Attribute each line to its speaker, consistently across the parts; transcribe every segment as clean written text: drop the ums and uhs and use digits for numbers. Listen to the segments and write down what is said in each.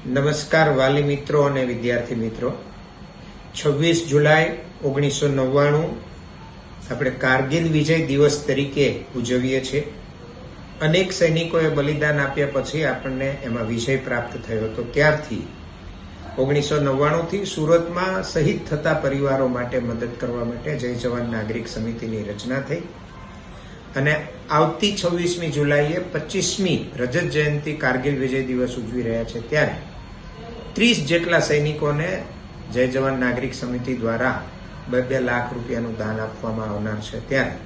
Speaker 1: નમસ્કાર વાલી મિત્રો અને વિદ્યાર્થી મિત્રો। 26 જુલાઈ 1999 આપણે કારગિલ વિજય દિવસ તરીકે ઉજવીએ છીએ। અનેક સૈનિકોએ બલિદાન આપ્યા પછી આપણને એમાં વિજય પ્રાપ્ત થયો હતો। ત્યારથી 1999 થી સુરતમાં શહીદ થતા પરિવારો માટે મદદ કરવા માટે જય જવાન નાગરિક સમિતિની રચના થઈ અને આવતી 26મી જુલાઈએ 25મી રજત જયંતિ કારગિલ વિજય દિવસ ઉજવી રહ્યા છે। ત્યારે 30 જેટલા સૈનિકોને જય જવાન નાગરિક સમિતિ દ્વારા 2 લાખ રૂપિયાનું દાન આપવામાં આવનાર છે। ત્યારે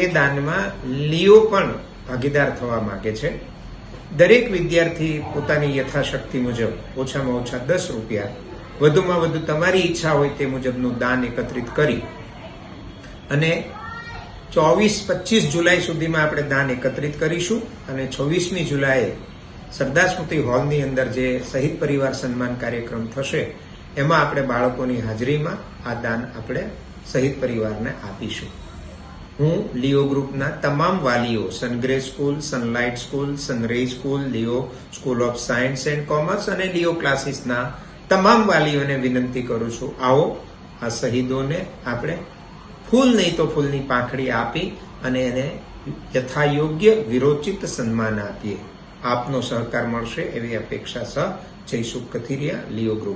Speaker 1: એ દાનમાં લીઓ પણ ભાગીદાર થવા માંગે છે। દરેક વિદ્યાર્થી પોતાની યથાશક્તિ મુજબ ઓછામાં ઓછા 10 રૂપિયા, વધુમાં વધુ તમારી ઈચ્છા હોય તે મુજબનું દાન એકત્રિત કરી અને 24-25 જુલાઈ સુધીમાં આપણે દાન એકત્રિત કરીશું અને 26મી જુલાઈએ સરદાર સ્મૃતિ હોલની અંદર જે શહીદ પરિવાર સન્માન કાર્યક્રમ થશે એમાં આપણે બાળકોની હાજરીમાં આ દાન આપણે શહીદ પરિવારને આપીશું। હું લીઓ ગ્રુપના તમામ વાલીઓ, સનગ્રે school, sunlight school, sunray school, Leo school of science and commerce અને લીઓ ક્લાસીસના તમામ વાલીઓને વિનંતી કરું છું, આવો આ શહીદોને આપણે ફૂલ નહીં તો ફૂલની પાંખડી આપી અને એને યથાયોગ્ય વિરોચિત સન્માન આપીએ। આપનો સહકાર મળશે એવી અપેક્ષા સહ જયસુખ કથિરિયા, લીઓ ગ્રુપ।